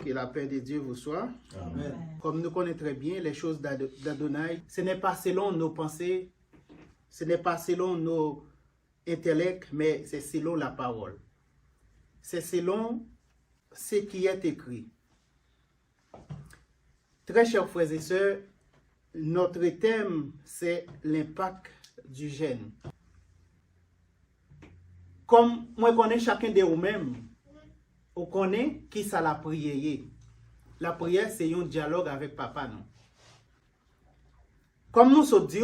Que la paix de Dieu vous soit. Amen. Comme nous connaissons très bien les choses d'Adonai, ce n'est pas selon nos pensées, ce n'est pas selon nos intellects, mais c'est selon la parole. C'est selon ce qui est écrit. Très chers frères et sœurs, notre thème, c'est l'impact du jeûne. Comme moi, je connais chacun de vous-même, on connaît qui ça la prière. La prière, c'est un dialogue avec papa, non? Comme nous sommes dit,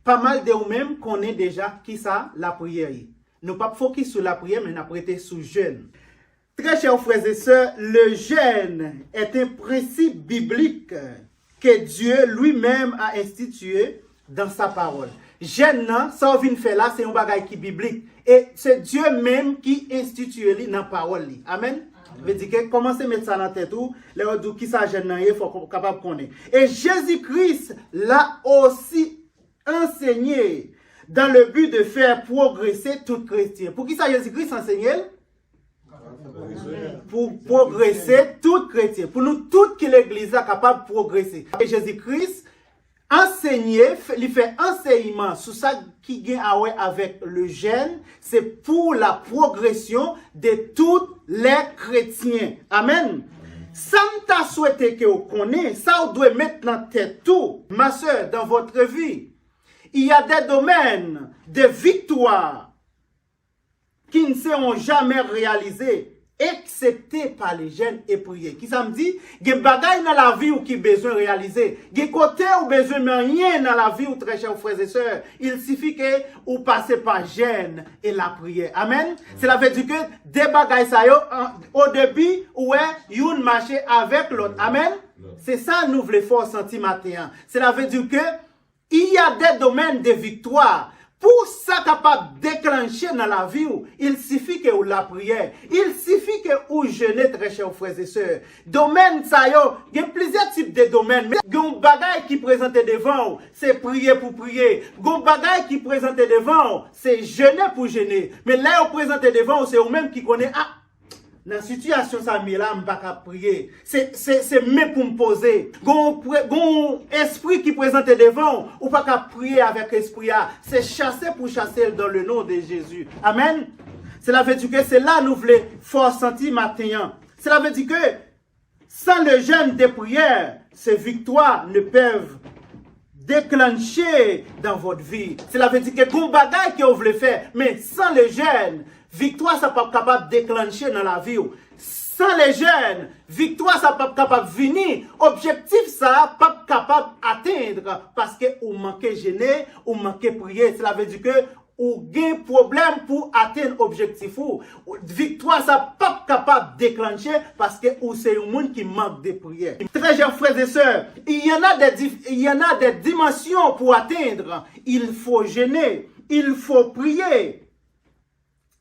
pas mal de vous-même connaissent déjà qui ça la prière. Nous ne pas focus sur la prière, mais nous prêter sur le jeûne. Très chers frères et sœurs, le jeûne est un principe biblique que Dieu lui-même a institué dans sa parole. Jeûne, ça on vient faire là, c'est un bagage qui est biblique. Et c'est Dieu même qui institue dans la parole. Amen. Veut dire que commencez à mettre ça dans la tête ou les autres qui ça jeûne, il faut être capable de connaître. Et Jésus-Christ l'a aussi enseigné dans le but de faire progresser tout chrétien. Pour qui ça Jésus-Christ enseignait? Pour progresser tout chrétien. Pour nous toutes qui l'église est capable de progresser. Et Jésus-Christ enseigner, il fait enseignement sur ça qui vient avec le jeûne, c'est pour la progression de tous les chrétiens. Amen. Ça t'a souhaité que vous connaissez, ça vous doit mettre dans la tête tout. Ma soeur, dans votre vie, il y a des domaines de victoire qui ne seront jamais réalisés excepté par les jeûnes et prières. Qui ça me dit? Il y a des bagailles dans la vie ou qui besoin de réaliser. Il y a des côtés ou besoin de rien dans la vie ou très chers frères et sœurs. Il suffit que vous passez par jeûne et la prière. Amen. Cela veut dire que des bagailles ça au début ouais, une marcher avec l'autre. Amen. C'est ça nous voulons faire sentir matin. Cela veut dire que il y a des domaines de victoire. Pour ça capable de déclencher dans la vie, il suffit que vous la prière. Il suffit que vous jeûnez, très chers frères et sœurs. Domaine ça yo, il y a plusieurs types de domaines. Mais il y a un bagage qui présente devant, c'est prier pour prier. Il y a un bagage qui présente devant, c'est jeûner pour jeûner. Mais là, vous présentez devant, c'est vous-même qui connaissez. Ah, dans la situation, ça me là, je ne peux pas prier. C'est même pour me poser. Gon esprit qui présente devant, ou pas qu'à prier avec esprit. C'est chasser pour chasser dans le nom de Jésus. Amen. Cela veut dire que c'est là nous voulons fort sentir maintenant. Cela veut dire que sans le jeûne de prière, ces victoires ne peuvent déclencher dans votre vie. Cela veut dire que bon bagage que vous voulez faire, mais sans le jeûne, victoire, ça pas capable de déclencher dans la vie. Sans les jeunes, victoire, ça pas capable de venir. Objectif, ça pas capable d'atteindre parce que vous manquez jeûner, vous manquez prier. Cela veut dire que vous avez un problème pour atteindre l'objectif. Victoire, ça pas capable de déclencher parce que c'est un monde qui manque de prière. Très chers frères et sœurs, il y en a des dimensions pour atteindre. Il faut jeûner, il faut prier.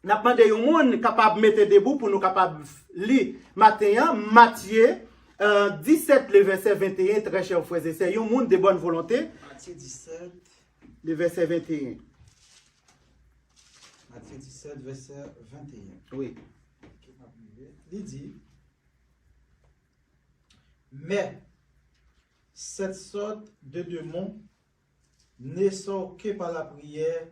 Nous avons demandé aux gens capables de mettre debout pour nous capables de lire Matthieu 17, le verset 21, très chers frères et sœurs. Il y a un monde de bonne volonté. Matthieu 17. Le verset 21. Matthieu 17, verset 21. Oui. Il dit, mais cette sorte de démons ne sort que par la prière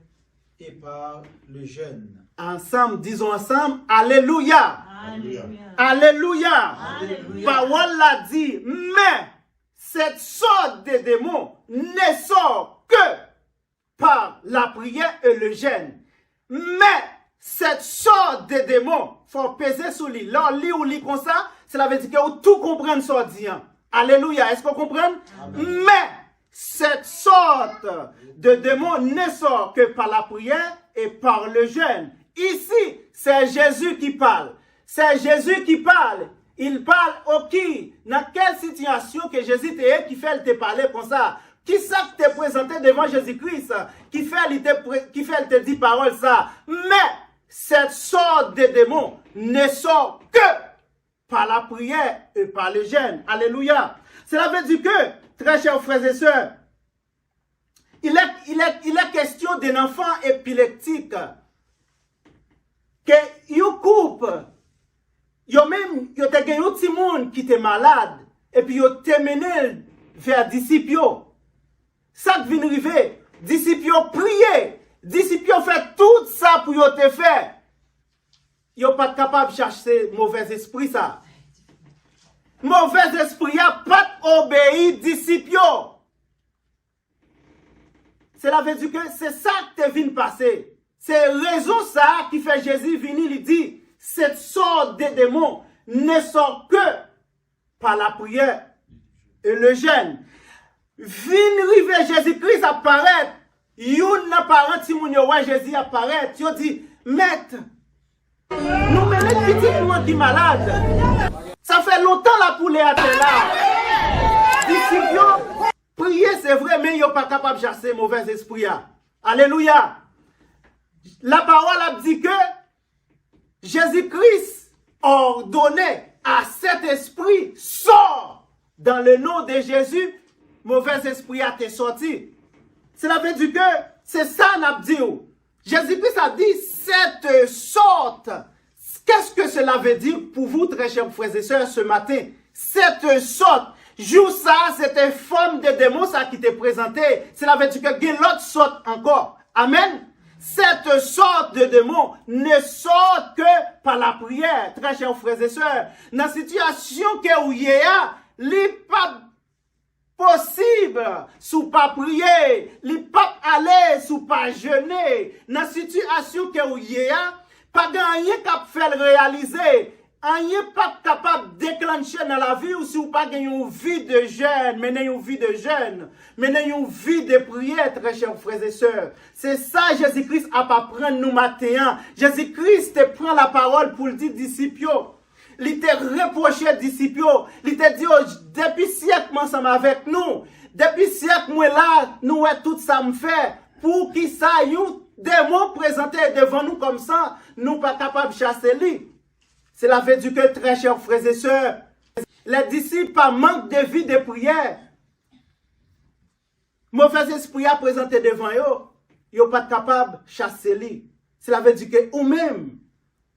et par le jeûne. Ensemble, disons ensemble, Alléluia. Alléluia. Alléluia. Alléluia. Parole l'a dit, mais cette sorte de démons ne sort que par la prière et le jeûne. Mais cette sorte de démons, faut peser sur lui. Là, lit ou lit comme ça, cela veut dire que vous tout comprendre ce qu'on dit. Alléluia. Est-ce qu'on comprend? Mais cette sorte de démon ne sort que par la prière et par le jeûne. Ici, c'est Jésus qui parle. C'est Jésus qui parle. Il parle au qui? Dans quelle situation que Jésus qui fait te parler comme ça? Qui ça te présenté devant Jésus-Christ? Qui fait te dit parole ça? Mais cette sorte de démon ne sort que par la prière et par le jeûne. Alléluia. Cela veut dire que, très chers frères et sœurs, il est question d'un enfant épileptique que il coupe Yo même, yo te gen yon ti moun qui te malade, et puis yo te mené vers disciples yo. Ça qui vient arriver, disciples yo prier, disciples yo fait tout ça pour yo te faire. Yo pas capable de chercher mauvais esprit ça. Mauvais esprit a pas obéi disciples yo. Cela veut dire que c'est ça qui te vient passer. C'est raison ça qui fait Jésus venir, il dit, cette sorte de démons ne sort que par la prière et le jeûne. Vin rive Jésus-Christ apparaît. Yon n'a pas ti moun yo wè Jésus apparaît. Yo dit, maître, nous menons petit nous qui malade. Ça fait longtemps la poulet à terre là. Disciples, prier c'est vrai, mais yo pas capable de chasser mauvais esprit. Alléluia. La parole a dit que Jésus-Christ ordonnait à cet esprit, sort dans le nom de Jésus, mauvais esprit a été sorti. Cela veut dire que c'est ça n'a dit. Jésus-Christ a dit cette sorte. Qu'est-ce que cela veut dire pour vous, très chers frères et sœurs, ce matin? Cette sorte. Jour ça, c'était forme de démon ça qui t'est présenté. Cela veut dire que il y a l'autre sorte encore. Amen. Cette sorte de démon ne sort que par la prière, très chers frères et sœurs. Dans la situation que vous a, n'est pas possible sous pas prier, n'est pas aller sous pas jeûner. Dans la situation que vous a, pas rien qu'à faire réaliser. Rien pas capable de déclencher dans la vie ou si vous pas une vie de jeûne, mener une vie de jeûne, mener une vie de prière, très chers frères et sœurs. C'est ça Jésus-Christ a pas prendre nous matin. Jésus-Christ te prend la parole pour le dire disciples. Il te reproché disciples. Il te dit depuis siècle ensemble avec nous. Depuis siècle moi là, nous tout ça me fait pour qui ça yon démon présenté devant nous comme ça, nous pas capable de chasser lui. Cela veut dire que, très chers frères et sœurs, les disciples par manque de vie de prière, mauvais esprit a présenté devant eux, ils ne sont pas capables de chasser lui. Cela veut dire que, ou même,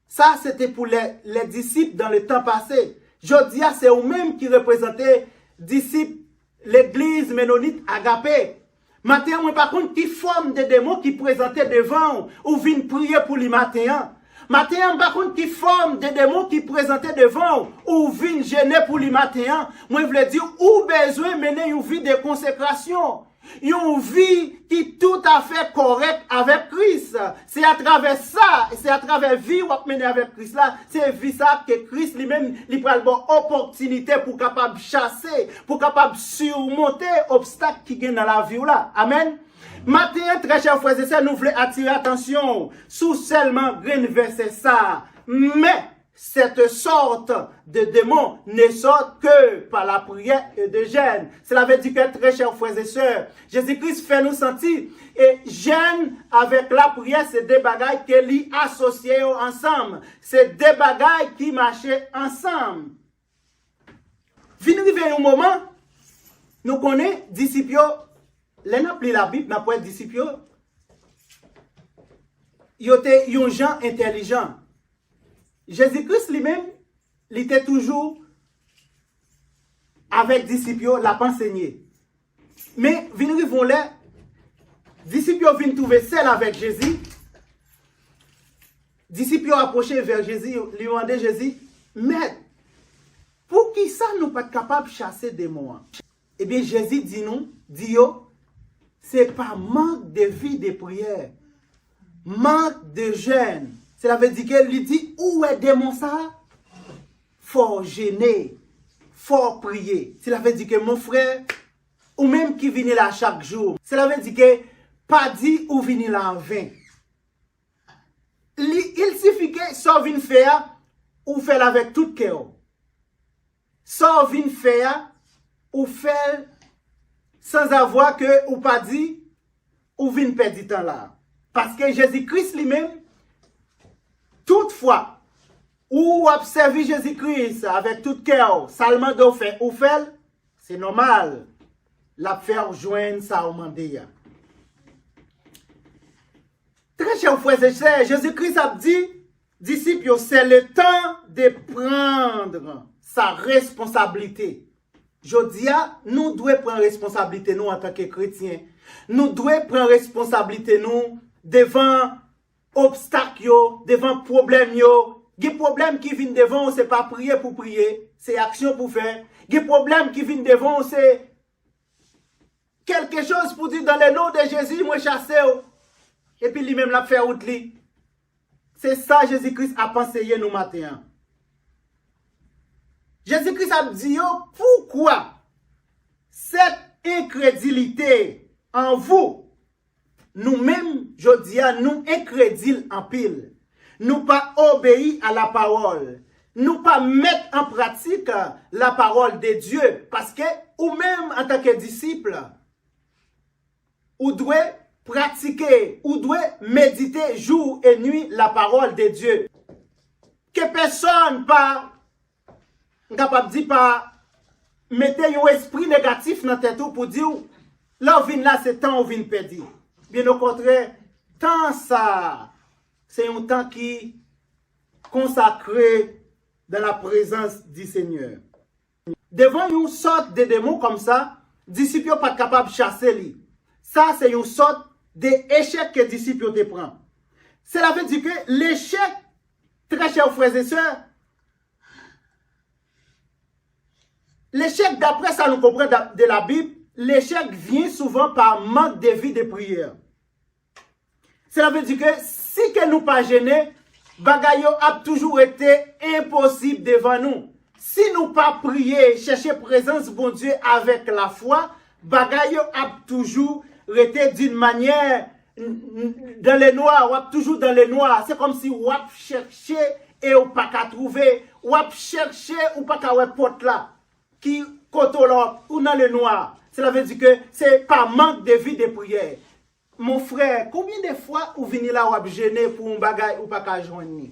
ça c'était pour les disciples dans le temps passé. Jodia, c'est eux-mêmes qui représentaient disciples, l'église ménonite agapée. Maintenant, moi, par contre, qui forment des démons qui présentaient devant ou viennent prier pour les matins. Maintenant, par contre, qui forment des démons qui présentaient devant ou viennent gêner pour les matins. Moi, je voulais dire, ou besoin de mener une vie de consécration. Une vie qui est tout à fait correcte avec Christ. C'est à travers ça, c'est à travers la vie où on mener avec Christ là, c'est vie ça que Christ lui-même, il prend une opportunité pour capable chasser, pour capable surmonter obstacles qui viennent dans la vie là. Amen. Matin, très chers frères et sœurs, nous voulons attirer attention sous seulement green verset ça. Mais cette sorte de démon ne sort que par la prière et de jeûne. Cela veut dire que, très chers frères et sœurs, Jésus-Christ fait nous sentir et jeûne avec la prière, c'est des bagailles qui lui associés ensemble. C'est des bagailles qui marchaient ensemble. Vient arriver un moment, nous connaissons disciples. Les n'a pris la Bible, n'a pas disciples. Ils étaient des gens intelligents. Jésus-Christ lui-même, il était toujours avec disciples, l'a pas enseigné. Mais, ils vont là, disciples viennent trouver seul avec Jésus. Disciples approchés vers Jésus, lui demandaient Jésus, mais pour qui ça nous pas capable de chasser des démons? Eh bien, Jésus dit nous, dit yo, c'est pas manque de vie de prière, manque de jeûne. Cela veut dire qu'elle lui dit, où est démon ça? Faut gêner, faut prier. Cela veut dire que mon frère, ou même qui vient là chaque jour, cela veut dire que pas dit ou venir là en vain. Il suffit que ça vient faire, ou faire avec tout cœur. Ça vient faire, ou faire sans avoir que, ou pas dit, ou vient perdre du temps là. Parce que Jésus-Christ lui-même, toutefois, ou observer Jésus-Christ avec tout cœur, seulement de faire ou fait, c'est normal. La faire joindre ça au mandé. Très chers frères et sœurs, Jésus-Christ a dit, disciples, c'est le temps de prendre sa responsabilité. Je dis, nous devons prendre responsabilité nous en tant que chrétiens. Nous devons prendre responsabilité nous devant obstacles, devant problèmes. Les problèmes qui viennent devant, ce n'est pas prier pour prier, c'est action pour faire. Les problèmes qui viennent devant, c'est quelque chose pour dire dans le nom de Jésus, moi chassé. Et puis lui-même l'a fait route. C'est ça Jésus-Christ a pensé nous matin. Jésus-Christ a dit pourquoi cette incrédulité en vous, nous-mêmes, je dis à nous incrédules en pile, nous pas obéir à la parole, nous pas mettre en pratique la parole de Dieu, parce que ou même en tant que disciple, ou doit pratiquer, ou doit méditer jour et nuit la parole de Dieu. Que personne pas capable de dire pas mettez un esprit négatif dans tête pour dire là vient là c'est temps où vient perdu. Bien au contraire, temps ça c'est un temps qui consacré dans la présence du Seigneur. Devant une sorte de démon comme ça, disciples pas capable de chasser lui. Ça c'est une sorte d'échec que disciples te prend. Cela veut dire que l'échec, très chers frères et sœurs, l'échec, d'après ça nous comprend de la Bible, l'échec vient souvent par manque de vie de prière. Cela veut dire que si que nous pas gênés, bagayo a toujours été impossible devant nous. Si nous pas prier, chercher présence bon Dieu avec la foi, bagayo a toujours été d'une manière dans les noirs, ou toujours dans les noirs. C'est comme si ou chercher et ou pas qu'à trouver, ou chercher ou pas qu'à ouais porte là qui koto là ou dans le noir. Cela veut dire que c'est pas manque de vie de prière. Mon frère, combien de fois vous venez là ou gêné pour un bagage ou pas qu'à joindre?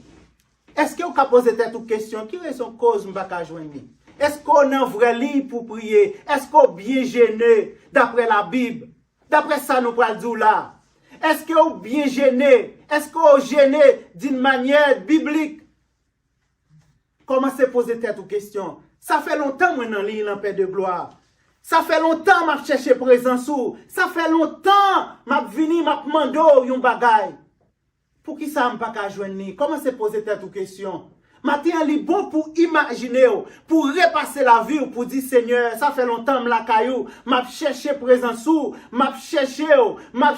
Est-ce que vous avez posé cette question? Qui est son cause ou pas qu'à joindre? Est-ce qu'on a un vrai lit pour prier? Est-ce qu'on est bien gêné d'après la Bible? D'après ça, nous parlons dire là. Est-ce qu'on est bien gêné? Est-ce qu'on est gêné d'une manière biblique? Comment se poser cette question? Ça fait longtemps que je suis en paix de gloire. Ça fait longtemps que je cherche présence. Ça fait longtemps que je suis venu demander un bagay. Pour qui ça ne pas qu'à joindre? Comment se poser cette question? Matin, il est bon pour imaginer, pour repasser la vie, pour dire Seigneur, ça fait longtemps que je suis caillou, je cherche présence, je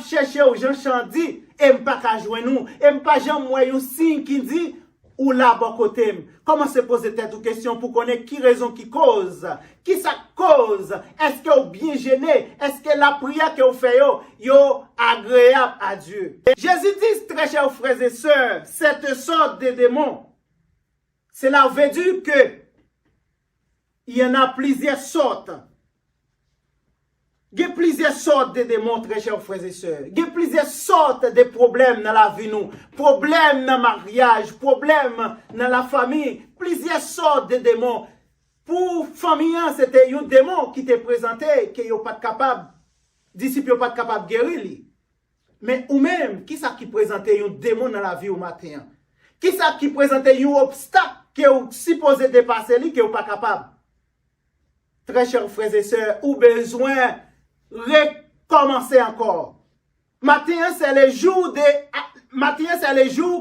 cherche, Jean Chandi, et je pas qu'à joindre, et je pas jamais un signe qui dit, ou là, bon côté. Comment se poser cette question pour connaître qui raison qui cause? Qui ça cause? Est-ce que vous bien gêné? Est-ce que la prière que vous faites, yo agréable à Dieu? Jésus dit, très chers frères et sœurs, cette sorte de démon, cela veut dire que il y en a plusieurs sortes. Il y a plusieurs sortes de démons, très chers frères et sœurs. Il y a plusieurs sortes de problèmes dans la vie, nous. Problèmes dans le mariage, problèmes dans la famille. Plusieurs sortes de démons. Pour famille, c'était un démon qui te présentait, qui n'est pas capable, disciple n'est pas capable de guérir. Mais ou même, qui ça qui présentait un démon dans la vie au matin? Qui ça qui présentait un obstacle qui est supposé dépasser lui, qui n'est pas capable? Très chers frères et sœurs, ou besoin recommencer encore. Matin, c'est le jour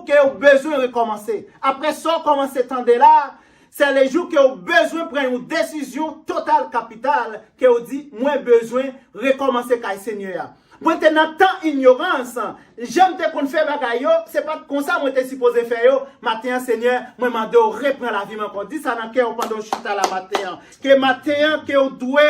que vous besoin de recommencer. Après ça, commencer temps de là, c'est le jour que vous besoin de prendre une décision totale, capitale, que vous dit, moi besoin de recommencer avec le Seigneur. Moi, dans tant ignorance, j'aime te qu'on fait bagaille, c'est pas comme ça moi t'es supposé faire. Matin, Seigneur, moi mande reprendre la vie encore. Dis ça dans cœur pendant chita la matin. Que matin que on doit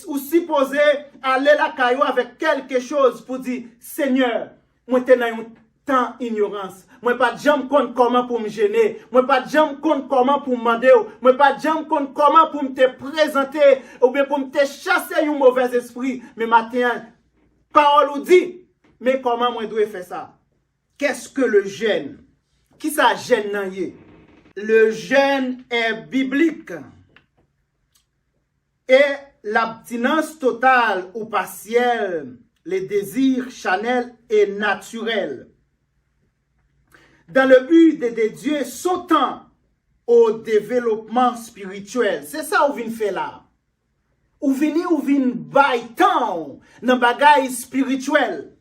ou supposé aller la caillou avec quelque chose pour dire Seigneur, moi t'es dans un temps ignorance. Moi pas jamais compte comment pour me gêner. Moi pas jamais compte comment pour me demander. Moi pas jamais compte comment pour me te présenter ou bien pour me te chasser un mauvais esprit. Mais matin parole ou dit, mais comment moi dois faire ça? Qu'est-ce que le jeûne? Qui ça jeûne nan yé? Le jeûne est biblique. Et l'abstinence totale ou partielle, les désirs charnels et naturels. dans le but de Dieu son temps au développement spirituel. C'est ça ou vient faire là. Ou vient bay temps dans bagay spirituel.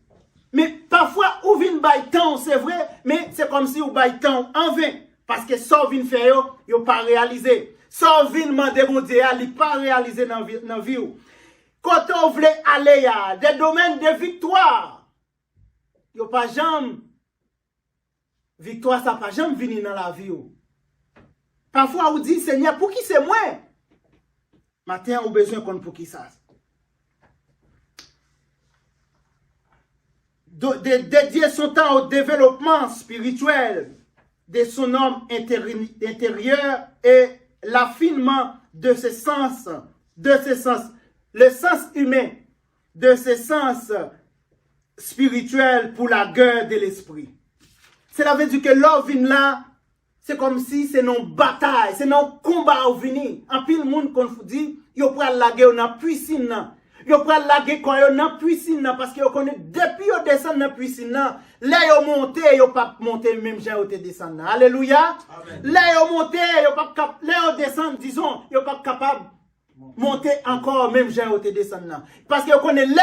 Mais parfois ou vient bay temps, c'est vrai, mais c'est comme si ou bay temps en vain parce que ça vient faire yo pas réalisé. Ça vient demander mon Dieu, il pas réalisé dans vie. Quand on veut aller à des domaines de victoire, yo pas jamais victoire ça pas jamais venir dans la vie. Parfois on dit Seigneur, pour qui c'est moi? Matin on besoin qu'on pour qui ça? Dédier son temps au développement spirituel de son homme intérieur et l'affinement de ses sens, le sens humain, de ses sens spirituels pour la guerre de l'esprit. Cela veut dire que l'or vient là, c'est comme si c'est non bataille, c'est non combat au vini. En pile monde qu'on vous dit, yo pral la guerre dans piscine. Yo pral la guerre quand yo dans piscine parce que yo connaît depuis yo descend dans piscine là yo monter yo pas monter même gens yo te descendre. Alléluia. Là yo monter yo pas là yo descend disons yo pas capable monter encore même gens yo te descendre parce que yo connaît là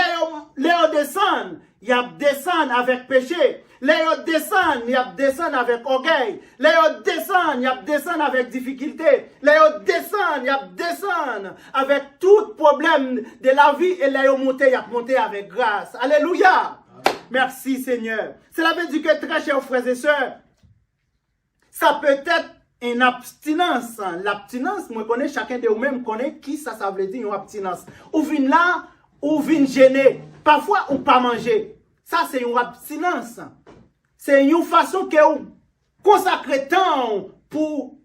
yo descend, y a descendre avec péché. Là, ils descendent, ils descendent avec orgueil. Là, ils descendent, ils descendent avec difficulté. Là, ils descendent, ils descendent avec tout problème de la vie. Et là, ils montent avec grâce. Alléluia. Amen. Merci Seigneur. Cela veut dire que très chers frères et sœurs, ça peut être une abstinence. L'abstinence, moi, je connais chacun de vous-même, connaît qui ça veut dire une abstinence. Ou vient là, ou vient gêner. Parfois, ou pas manger. Ça, c'est une abstinence. C'est une façon que vous consacrez temps pour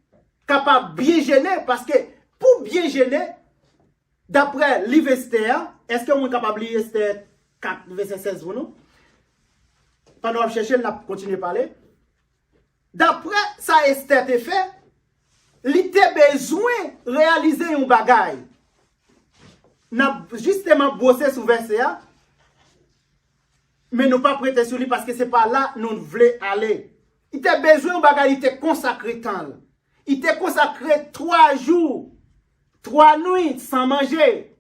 capable bien gêner. Parce que pour bien gêner, d'après livre Esther, est-ce que vous êtes capable de lire Esther 4, verset 16 pour nous? Pendant que chercher, on continue à parler. D'après ça, Esther te fait, il était besoin de réaliser un bagage. N'a justement bossé sur verset. Mais nous pas prêter sur lui parce que c'est pas là nous voulons aller. Il était besoin de bagage, il était consacré temps. Il était consacré 3 jours, 3 nuits sans manger.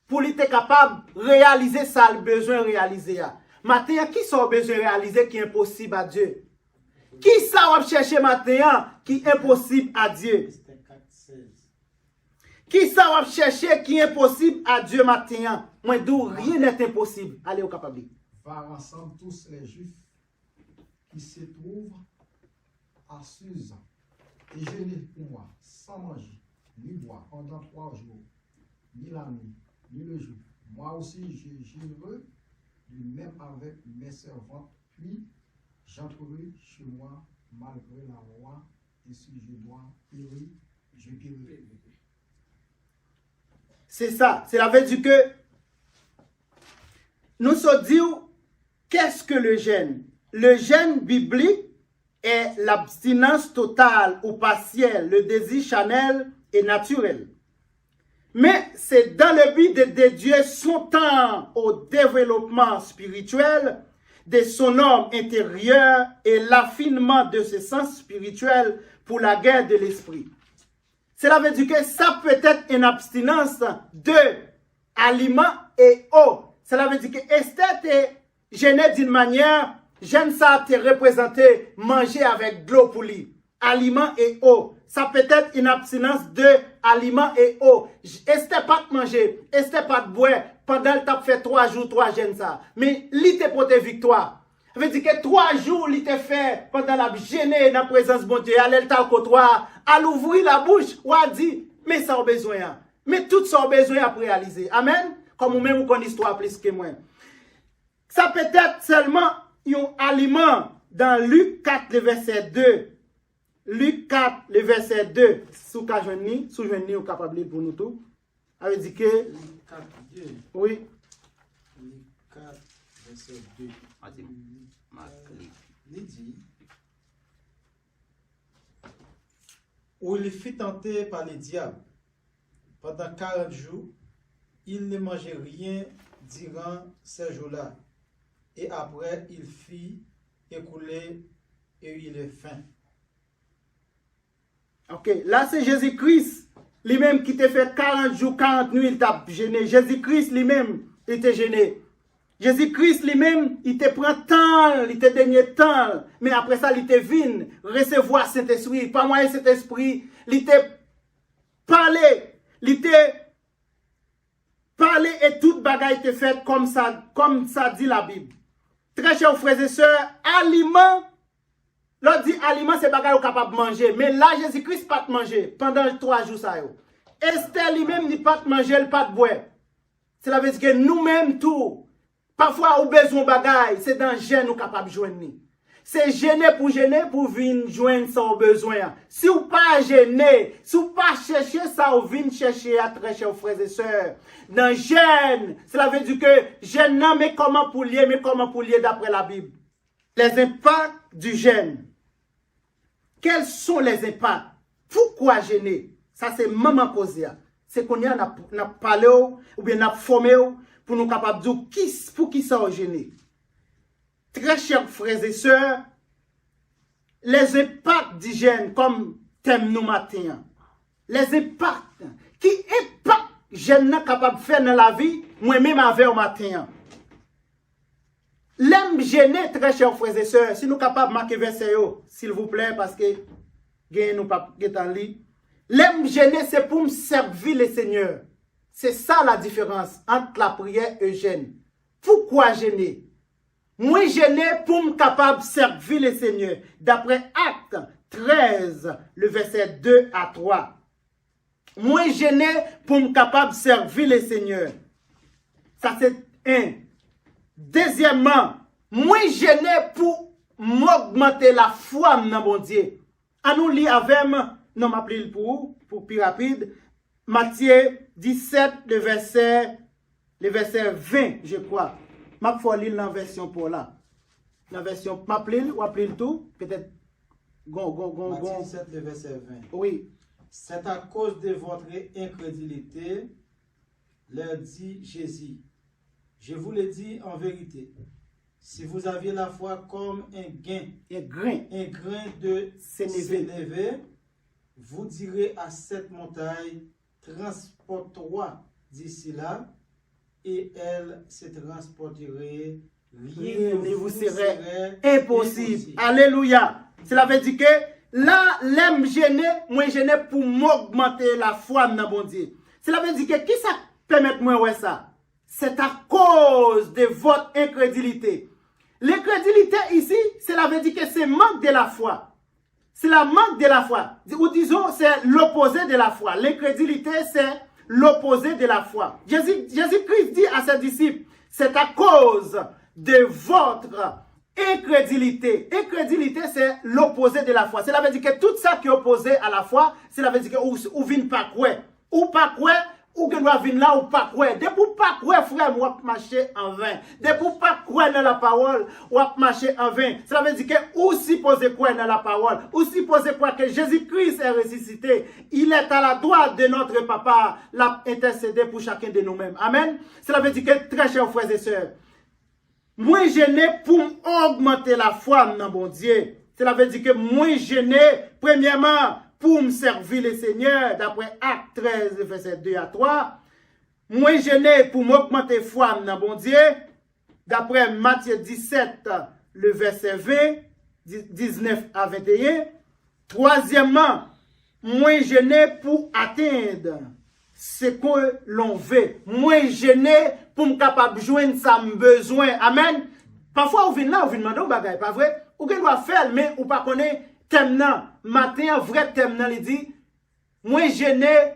Pour lui être capable de réaliser ça, le besoin de réaliser. Maintenant, qui sont besoin de réaliser qui est impossible à Dieu? Qui ça va chercher maintenant qui est impossible à Dieu? Qui ça va chercher qui est impossible à Dieu maintenant? Moi, d'où rien n'est impossible. Allez au capable. Va ensemble tous les Juifs qui se trouvent à Suse et jeûner pour moi, sans manger, ni boire, pendant 3 jours, ni la nuit, ni le jour. Moi aussi, je jeûnerai, de même avec mes servantes, puis j'entrerai chez moi, malgré la loi, et si je dois périr, je périrai. C'est ça. Cela veut dire que nous sommes dit qu'est-ce que le jeûne? Le jeûne biblique est l'abstinence totale ou partielle, le désir charnel et naturel. Mais c'est dans le but de dédier son temps au développement spirituel de son homme intérieur et l'affinement de ses sens spirituels pour la guerre de l'esprit. Cela veut dire que ça peut être une abstinence de aliments et eau. Cela veut dire que Esther te gêné d'une manière, j'aime ça te représenter manger avec de l'eau pour lui. Aliments et eau. Ça peut être une abstinence de aliments et eau. Esther pas de manger, Esther pas de boire pendant le temps fait 3 jours, 3 jeûnes ça. Mais il te porté victoire. Ça veut dire que 3 jours, il te fait pendant la gêner dans la présence de mon Dieu. Aller le côtoir, à l'ouvrir la bouche, ou à dire, mais ça a besoin. Mais tout ça a besoin à réaliser. Amen. Comme vous-même, vous connaissez l'histoire plus que moi. Ça peut être seulement un aliment dans Luc 4, le verset 2. Luc 4, le verset 2. Sous Kajoni, sous Joni, vous capable pour nous tous. Ça veut dire que. Luc 4, 2. Oui. Luc 4, verset 2. Il dit, où il fut tenté par les diables. Pendant 40 jours, il ne mangeait rien durant ces jours-là. Et après, il fit écouler et il est faim. Ok, là c'est Jésus-Christ, lui-même qui t'a fait 40 jours, 40 nuits, il t'a gêné. Jésus-Christ lui-même, il était gêné. Jésus-Christ lui-même, il te prend temps, il te donne temps, mais après ça, il te vient recevoir cet esprit. Pas moi cet esprit, il te parlé, et toute bagaille te fait comme ça dit la Bible. Très chers frères et sœurs, aliment, l'on dit aliment, c'est bagaille ou capable de manger, mais là, Jésus-Christ pas de manger pendant 3 jours ça yo. Esther lui-même n'est pas de manger, elle pas de boire. Cela veut dire que nous-mêmes tout, parfois, ou besoin de bagaille, c'est dans le gêne ou capable de joindre. C'est gêner pour venir joindre ça au besoin. Si vous pas gêner, si vous pas chercher ça, vous venez chercher à très chers frères et sœurs. Dans le gêne, cela veut dire que gêne non, mais comment pour lier d'après la Bible. Les impacts du gêne. Quels sont les impacts? Pourquoi gêner? Ça c'est maman posé. C'est qu'on y a parlé ou bien n'a formé pour nous capables de dire pour qui ça a gêné. Très chers frères et sœurs, les impacts d'hygiène comme thème nous matin, les impacts qui impactent gêne capable de faire dans la vie, moi-même avec au matin. L'aime gêner, très chers frères et sœurs, si nous capables de marquer verset, s'il vous plaît, parce que nous pas en lit. L'aime gêner, c'est pour me servir le Seigneur. C'est ça la différence entre la prière et le gêne. Pourquoi gêner? Moi gêner pour me capable de servir le Seigneur. D'après Actes 13, le verset 2 à 3. Moi gêner pour me capable de servir le Seigneur. Ça c'est un. Deuxièmement, moi gêner pour m'augmenter la foi dans mon Dieu. À nous lire avec non m'appeler pour plus rapide. Matthieu 17, le verset 20, je crois. Je vais lire la version pour là. La version, m'appeler ou appeler tout, peut-être. Matthieu 17, le verset 20. Oui. C'est à cause de votre incrédulité, leur dit Jésus. Je vous le dis en vérité. Si vous aviez la foi comme un grain de sénévé, vous direz à cette montagne, transporte-toi d'ici là, et elle se transporterait. Rien ne vous serait impossible. Alléluia. Cela veut dire que là, l'aime gêner, moi gêner pour m'augmenter la foi dans mon Dieu. Cela veut dire que qui ça permet moi ouais ça? C'est à cause de votre incrédulité. L'incrédulité ici, cela veut dire que c'est manque de la foi. C'est la manque de la foi. Ou disons, c'est l'opposé de la foi. L'incrédulité, c'est l'opposé de la foi. Jésus-Christ dit à ses disciples, c'est à cause de votre incrédulité. Incrédulité, c'est l'opposé de la foi. Cela veut dire que tout ça qui est opposé à la foi, cela veut dire que ou vient pas quoi. Ou pas quoi, ou que doit venir là ou pas quoi. De pour pas quoi, frère, ou marcher en vain. De pour pas quoi dans la parole, ou marcher en vain. Cela veut dire que ou supposer quoi dans la parole, ou supposer quoi que Jésus-Christ est ressuscité. Il est à la droite de notre Papa, l'a intercédé pour chacun de nous-mêmes. Amen. Cela veut dire que, très chers frères et sœurs, moi gêné pour augmenter la foi dans mon Dieu. Cela veut dire que moi gêné, premièrement, pour me servir le Seigneur, d'après Actes 13, verset 2 à 3. Moi gêné pour m'augmenter la foi dans mon Dieu, d'après Matthieu 17, le verset 20, 19 à 21. Troisièmement, moi gêné pour atteindre ce que l'on veut. Moi gêné pour me capable de joindre ça besoin. Amen. Parfois, on vient là, on vient demander au bagage, pas vrai? Ou qu'on doit faire, mais ou pas connaître thème nan. Matin, vrai thème nan, il dit, moi gêné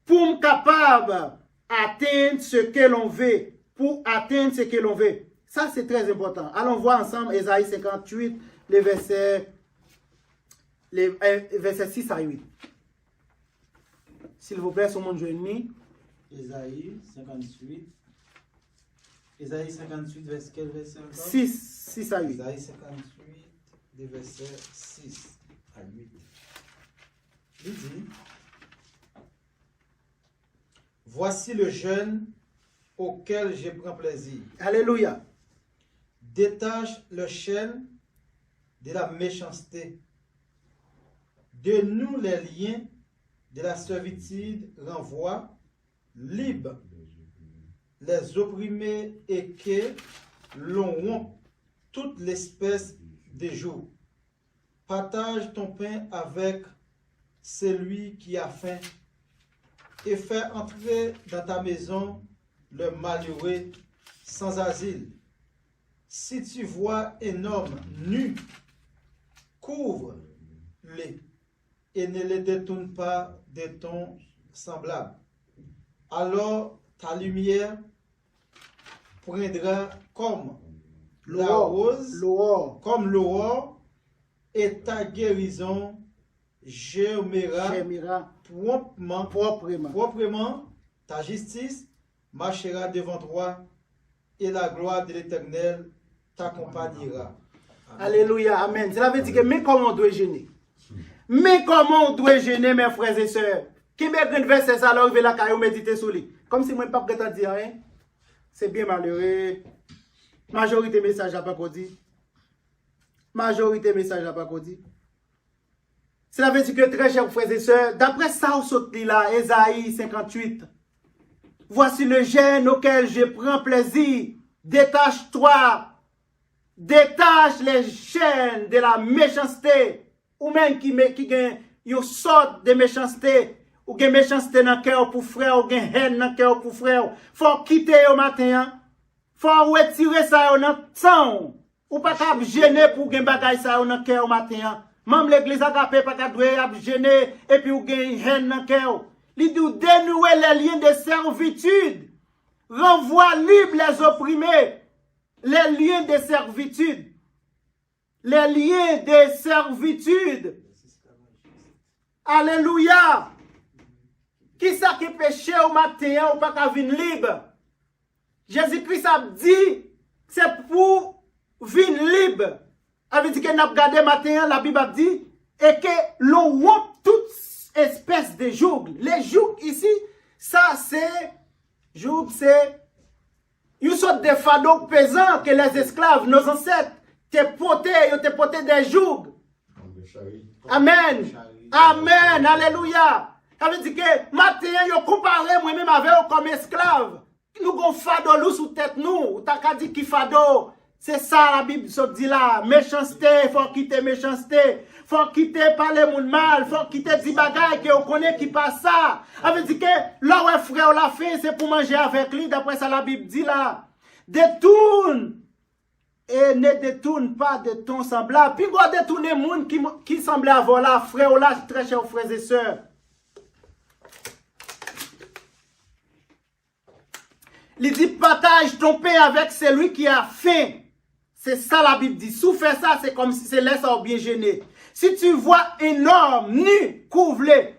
pour me capable atteindre ce que l'on veut. Pour atteindre ce que l'on veut. Ça, c'est très important. Allons voir ensemble Ésaïe 58, les versets 6 à 8. S'il vous plaît, sur mon ennemi. Ésaïe 58. Ésaïe 58, verset quel verset encore? 6 à 8. Ésaïe 58, des versets 6 à 8. Il dit, voici le jeûne auquel je prends plaisir. Alléluia. Détache le chêne de la méchanceté. De nous les liens de la servitude renvoient libres les opprimés et que l'on rompt toute l'espèce de jour. Partage ton pain avec celui qui a faim et fais entrer dans ta maison le malheureux sans asile. Si tu vois un homme nu, couvre-le et ne le détourne pas de ton semblable. Alors ta lumière prendra comme la rose, comme l'aurore, et ta guérison germera proprement. Ta justice marchera devant toi, et la gloire de l'Éternel t'accompagnera. Alléluia, amen. Cela veut dire que, mais comment on doit gêner? Mais comment on doit gêner, mes frères et sœurs? Qui met un verset ça, alors il va la caillou méditer sur lui. Comme si moi, je ne peux pas dire rien. C'est bien malheureux. Majorité message n'a pas dit. Majorité message n'a pas dit. Cela veut dire que, très chers frères et sœurs, d'après ça, on saute là, Ésaïe 58. Voici le gène auquel je prends plaisir. Détache-toi. Détache les chaînes de la méchanceté. Ou même qui gagne une sorte de méchanceté. Ou gagne méchanceté dans le cœur pour frère. Ou gagne haine dans le cœur pour frère. Faut quitter au matin. Faut retirer ça dans le sang. Ou pas qu'à gêner pour gagne bagay ça dans le cœur au matin. Même l'église a capé pas qu'à gêner. Et puis ou gagne haine dans le cœur. Il dit dénouer les liens de servitude. Renvoie libre les opprimés. Les liens de servitude. Les liens de servitude. Alléluia. Qui ça qui péché au matin ou pas qu'à venir libre? Jésus-Christ a dit, c'est pour venir libre. Ça veut dire que nous avons regardé matin, la Bible a dit, et que l'on rompt toute espèce de joug. Les jougs ici, ça c'est, joug c'est, une sorte de fardeau pesant que les esclaves, nos ancêtres, te portaient des jougs. Amen. Amen. Alléluia. Ça veut dire que matin, yo comparé moi-même avec eux comme esclave. Nous avons fardeau sous tête nous. T'as qu'à dire qui fardeau. C'est ça la Bible se dit là. Méchanceté, faut quitter méchanceté. Faut quitter parler moun mal. Faut quitter des bagailles que on connaît qui passe ça. Ça veut dire que là où frère la fait, c'est pour manger avec lui. D'après ça la Bible dit là. Détourne. Et ne détourne pas de ton semblable. Puis on détourne les gens qui semblent avoir là, frère ou là, très chers frères et sœurs. Il dit partage ton pain avec celui qui a faim. C'est ça la Bible dit. Si tu fais ça, c'est comme si c'est laisse au bien gêné. Si tu vois un homme nu, couvre-le.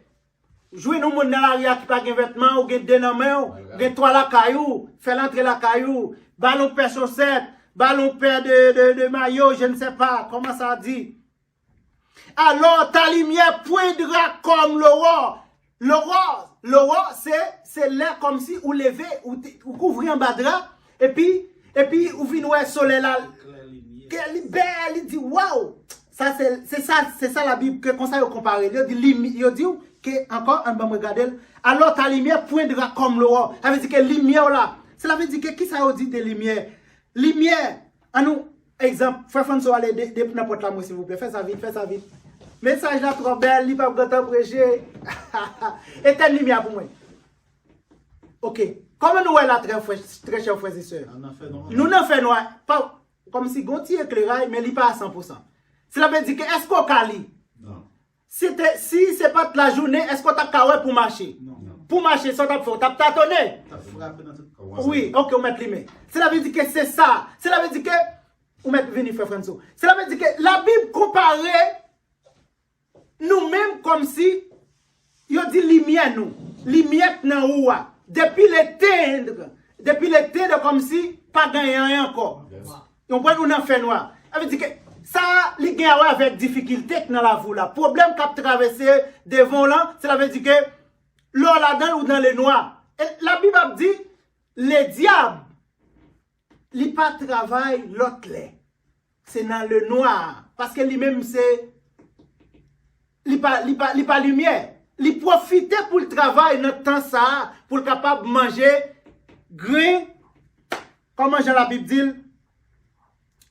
Jouez nous moun dans l'arrière qui pas de vêtements ou de dans main ou de toi la caillou, fais l'entrer la caillou, ballon paire chaussette, ballon paire de maillot, je ne sais pas comment ça dit. Alors ta lumière poindra comme l'aurore. L'aurore, c'est l'air comme si ou lever ou couvrir un badra et puis ou vient ouais soleil là. Il dit waouh. Ça c'est ça la Bible que comme ça comparer. Il dit que encore on va regarder. Alors ta lumière poindra comme l'aurore. Ça veut dire que lumière là. Cela veut dire que qui ça dit de lumière? Lumière. À nous exemple, frère François allez de n'importe là moi s'il vous plaît. Fais ça vite. Message là trop belle, il pas content prêcher. Et telle lumière pour moi. OK. Comment nous est là très chers frères et sœurs? Nous n'en fait noir pas comme si gontier éclairage mais il pas à 100%. Cela veut dire que est-ce qu'on cali? Non. Si c'est pas toute la journée, est-ce qu'on t'a carré pour marcher? Non. Pour marcher, ça t'a fait, t'as tâtonné? T'as frappé dans tout. Oui, OK, on met les mains. Cela veut dire que c'est ça. Cela veut dire que on met venir frère François. Cela veut dire que la Bible comparait nous-mêmes comme si il dit lumière nous, lumière dans ou depuis l'éteindre comme si pas gagné rien encore. On voit nous en fait noir. Ça veut dire que ça les gagne avec difficulté dans la voie là. Problème qu'a traversé devant là, cela veut dire que l'eau là-dedans ou dans le noir. Et la Bible dit les diables il pas travail l'autre lait. c'est dans le noir. Parce que lui-même, c'est... Il pas lumière. Il profite pour le travail dans le temps ça, pour le capable de manger grain. Comment Jean la Bible dit?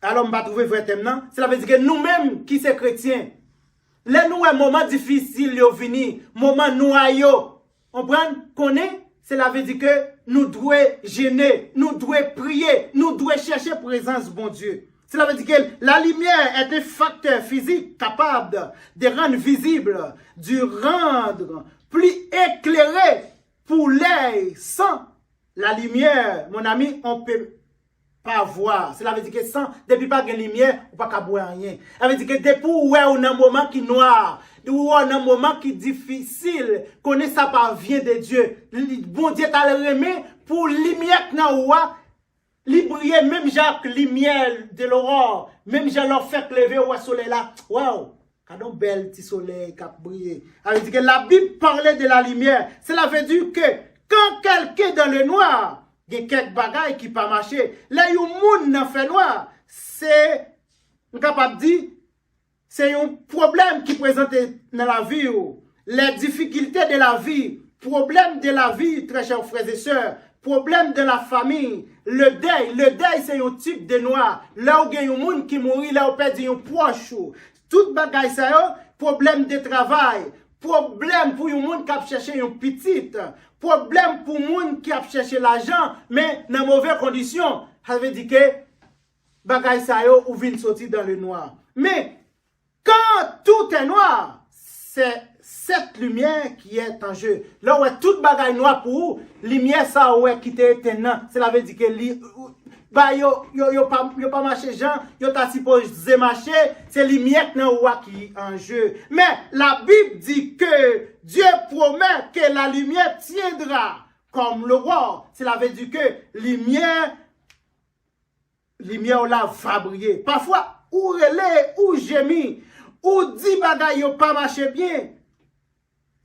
Alors, on va trouver vrai thème, non? Cela veut dire que nous-mêmes, qui sommes chrétiens, les nous, un moment difficile, yo vini, moment noyau, on prend, connaît? Cela veut dire que nous devons gêner, nous devons prier, nous devons chercher la présence de bon Dieu. Cela veut dire que la lumière est un facteur physique capable de rendre visible, de rendre plus éclairé pour l'œil. Sans la lumière, mon ami, on ne peut pas voir. Cela veut dire que sans, depuis pas de lumière, on ne peut pas voir rien. Ça veut dire que depuis où on a un moment qui est noir, ou on a un moment qui est difficile, connaît ça par vient de Dieu. Bon Dieu t'a le remis pour lumière qui n'a li briller même Jacques lumière de l'aurore, même j'ai leur fait lever au soleil là. Waouh! Quand bel petit soleil qui a brillé. Ça veut dire que la Bible parlait de la lumière. Cela veut dire que quand quelqu'un est dans le noir, il y a quelques bagailles qui pas marcher. Là, il y a un monde dans fait noir. C'est, on capable de dire, c'est un problème qui présente dans la vie. Les difficultés de la vie, problème de la vie, très chers frères et sœurs, problème de la famille, le deuil c'est un type de noir. Là où il y a un monde qui mourit, là où perd un proche. Tout bagaille ça, problème de travail, problème pour un monde qui a cherché un petit, problème pour un monde qui a cherché l'argent, mais dans mauvaises conditions. Ça veut dire que bagaille ça, ou vient sortir dans le noir. Mais quand tout est noir, c'est cette lumière qui est en jeu. Là où est toute bagaille noire pour vous, lumière ça ouais qui t'est étonnant. Cela veut dire que bah yo pas marché gens, yo ta supposé marcher, c'est lumière qui est en jeu. Mais la Bible dit que Dieu promet que la lumière tiendra comme le roi. Cela veut dire que lumière là va briller. Parfois ou relais ou gémir, ou dit bagaille yo pas marché bien.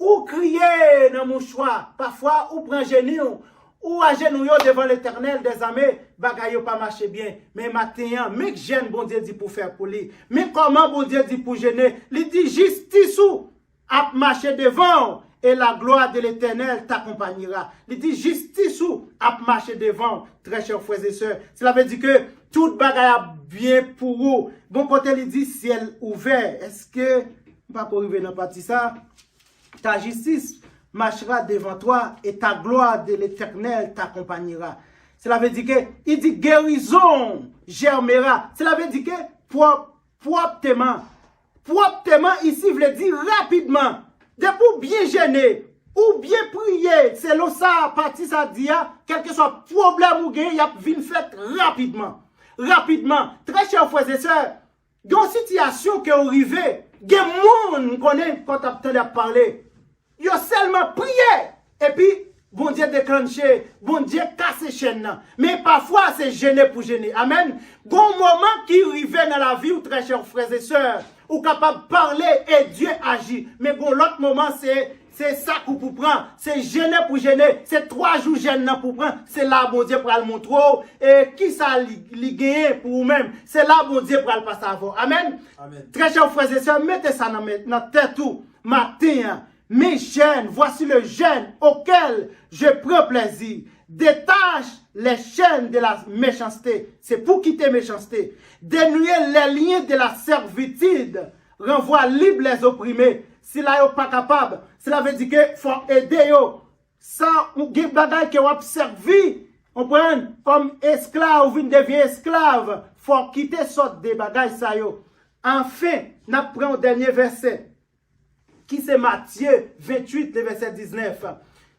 Ou crier dans mon choix, parfois ou prend genou, ou à genoux devant l'Éternel des armées, bagay yo pas marché bien. Mais matin, mais gêne bon Dieu dit pour faire pour lui. Mais comment bon Dieu dit pour gêner? Il dit justice ou à marcher devant et la gloire de l'Éternel t'accompagnera. Il dit justice ou à marcher devant, très chers frères et sœurs. Cela veut dire que tout bagay a bien pour vous. Bon côté il dit ciel ouvert. Est-ce que pas pour arriver dans partie ça? Ta justice marchera devant toi et ta gloire de l'Éternel t'accompagnera. Cela veut dire que, il dit guérison germera. Cela veut dire que proprement ici veut dire rapidement. Depuis bien gêner ou bien prier, c'est là ça partie ça dit, quel que soit problème ou gain, il y a une fête rapidement. Rapidement. Très chers frères et sœurs, dans une situation qui est arrivée, il y a des gens qui connaissent quand tu as parlé. Ils ont seulement prié. Et puis, bon Dieu déclenché, bon Dieu casse chaîne. Mais parfois, c'est gêné pour gêner. Amen. Bon moment qui arrive dans la vie, très chers frères et sœurs, ou capable de parler et Dieu agit. Mais bon, l'autre moment, c'est ça qu'on peut prendre. C'est gêner pour gêner. C'est 3 jours gênant pour prendre. C'est là, bon Dieu, pour le montrer. Et qui ça li gagne pour vous-même? C'est là, bon Dieu, pour le passer avant. Amen. Amen. Très chers frères et sœurs, mettez ça dans tête tout. Matin, mes chaînes, voici le jeûne auquel je prends plaisir. Détache les chaînes de la méchanceté. C'est pour quitter la méchanceté. Dénouer les liens de la servitude. Renvoie libre les opprimés. Si là, vous pas capable, cela veut dire que faut aider yo. Sans des bagages qui ont servi, on prend comme esclave ou devient esclave, faut quitter sorte de bagages ça yo. Enfin, nous prenons le dernier verset, qui c'est Matthieu 28, le verset 19.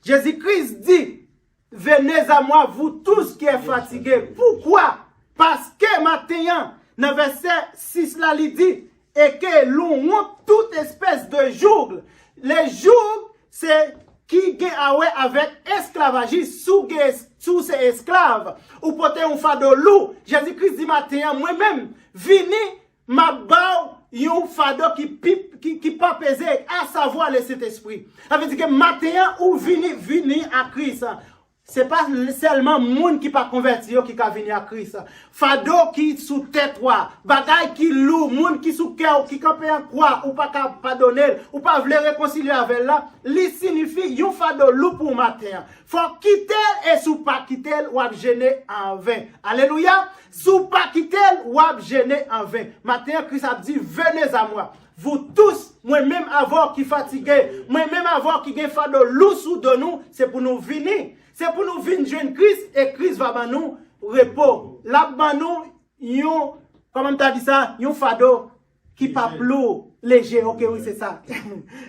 Jésus-Christ dit, venez à moi, vous tous qui êtes fatigués. Pourquoi? Parce que maintenant, dans le verset 6, là, il dit, et que l'on monte toute espèce de joug. Les jougs, c'est qui gagne avec esclavagisme sous ces esclaves. Ou porter un fardeau lourd. Jésus-Christ dit maintenant, moi-même, vini, ma bao, yon fardeau qui pas pesé, à savoir le Saint-Esprit. Ça veut dire que maintenant, ou vini à Christ. c'est pas seulement moun qui pas converti qui ka venir à Christ. Fado qui sous tête wa, bagay qui lou, moun qui sous cœur qui campe en croix ou pas ka pardonner ou pas vle réconcilier avec là, li signifie yon fado lou pour matin. Faut quitter et sous pas quitter ou ap gêner en vain. Alléluia. Sous pas quitter ou ap gêner en vain. Matin Christ a dit venez à moi. Vous tous, moi-même avoir qui fatigué, moi-même avoir qui gen fado lou sous de nous, c'est pour nous venir. C'est pour nous venir joindre Christ et Christ va ba nous repos. Là ba nous yon, comment t'as dit ça, yon fado qui pas plus léger. OK, oui, c'est ça.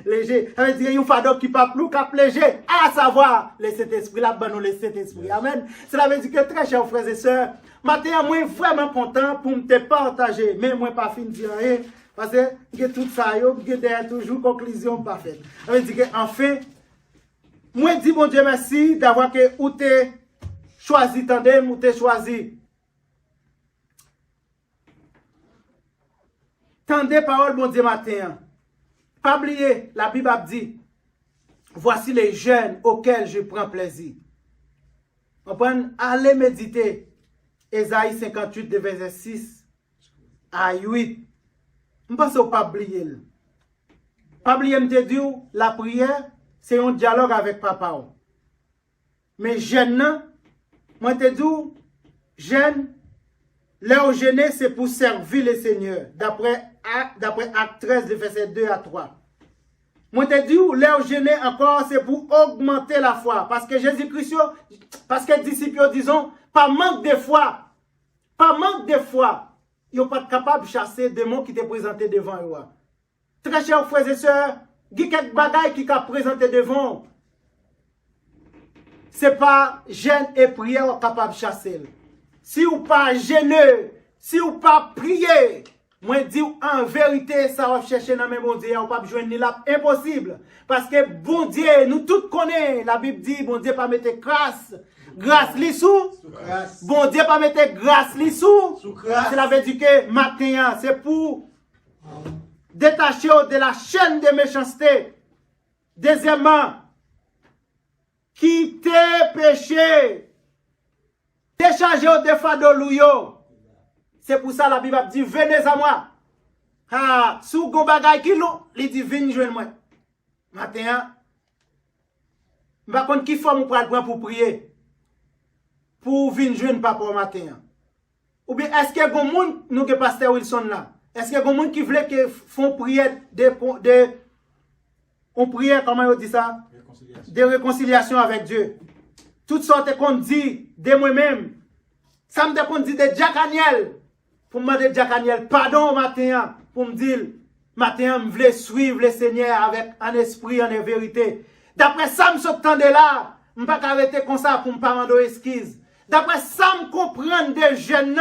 Léger. Ça veut dire yon fado qui pas plus cap léger, à savoir le Saint-Esprit. Là ba nous le Saint-Esprit. Amen. Cela veut dire que très chers frères et sœurs, matin moi vraiment content pour me partager, mais moi pas fin dire rien parce que tout ça yo, derrière toujours conclusion parfaite. Ça veut dire que enfin moi dis bon Dieu merci d'avoir que ou t'es choisi tandem ou t'es choisi. Tendez parole bon Dieu matin. Pas oublier, la Bible a dit voici les jeunes auxquels je prends plaisir. On prend aller méditer Ésaïe 58 de verset 6 à 8. Je pense qu'on pas oublier. Pas oublier me dire la prière c'est un dialogue avec papa. Mais jeune, moi te dis, jeune, leur jeûner c'est pour servir le Seigneur. D'après Acte 13, verset 2 à 3. Moi te dis, leur jeûner encore c'est pour augmenter la foi. Parce que Jésus-Christ, parce que les disciples disons, pas manque de foi. Pas manque de foi. Ils ne sont pas capables de chasser des démons qui te présentés devant eux. Très chers frères et sœurs, il y a quelques bagailles qui sont présentés devant. Ce n'est pas jeûne et prière capable de chasser. Si vous pas jeûner, si vous pas prier, moi dis en vérité, ça va chercher dans mes bon Dieu, on pas joindre là, impossible. Parce que bon Dieu, nous tous connaissons, la Bible dit, bon Dieu pas mettre grâce. Grâce li sous. Bon Dieu pas mettre grâce li sous. Cela veut dire que matin, c'est pour détacher de la chaîne de méchanceté. Deuxièmement, quitter péché. Décharger de fado louyo. C'est pour ça la Bible dit venez à moi. Ah, sous gon bagay ki lou, li dit venez joindre moi. Matin, m'pa konn qui forme pour prendre pour prier. Pour venir joindre papa matin. Ou bien est-ce qu'il y a des gens nous que pasteur Wilson là? Est-ce qu'il y a des gens qui veulent que font prière on prière comment on dit ça? De réconciliation avec Dieu. Toutes sortes qu'on dit de moi-même. Ça me qu'on dit de Jack Daniel. Pour me demander Jack Daniel pardon matin pour me dire matin je veux suivre le Seigneur avec un esprit en vérité. D'après ça me s'entendait là, je ne peux pas arrêter comme ça pour me pas demander excuse. D'après ça, je comprends des jeunes.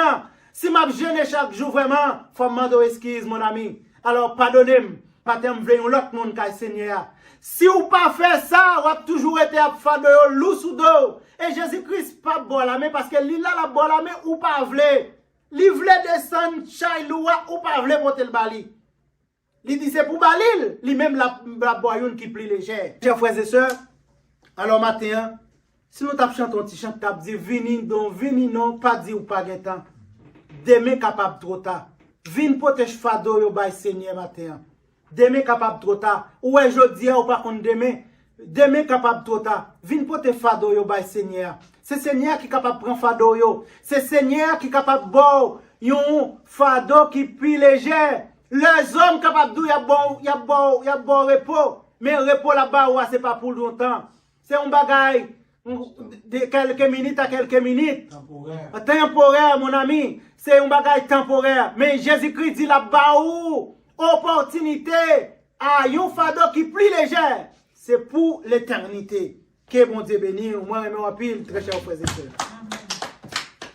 Si je jeûne chaque jour, vraiment, il faut me demander excuse, mon ami. Alors, pardonnez-moi. Matin, je veux l'autre monde qui est Seigneur. Si vous ne pas faire ça, vous avez toujours été à faire de l'eau sous d'eau. Et Jésus-Christ pas bon la main parce que lui là la bon la main ou pas vle. Li vle descendre chailoua ou pas vle monter le bali. Il dit c'est pour balil, lui même la boyoune qui plie légère. Chers frères et sœurs, alors matin, si nous tap chanter un petit chant tap dit vini non, pas dit ou pas gen temps. Demain capable trop tard. Vin protège fado yo bay Seigneur matin. Demain capable trop tard. Ou est jodi ou pas contre demain. Demain capable trop tard. Vin protège fado yo bay Seigneur. C'est Seigneur qui capable prendre fado yo. C'est Seigneur qui capable bo yon fado qui plus léger. Les hommes capables d'où y a bon repos. Mais repos là-bas c'est pas pour longtemps. C'est un bagaille de quelques minutes à quelques minutes. Temporaire, mon ami. C'est un bagage temporaire. Mais Jésus-Christ dit là-bas où opportunité à un fardeau qui est plus léger. C'est pour l'éternité. Que bon Dieu bénisse. Moi, je me rappelle, très cher frères et sœurs.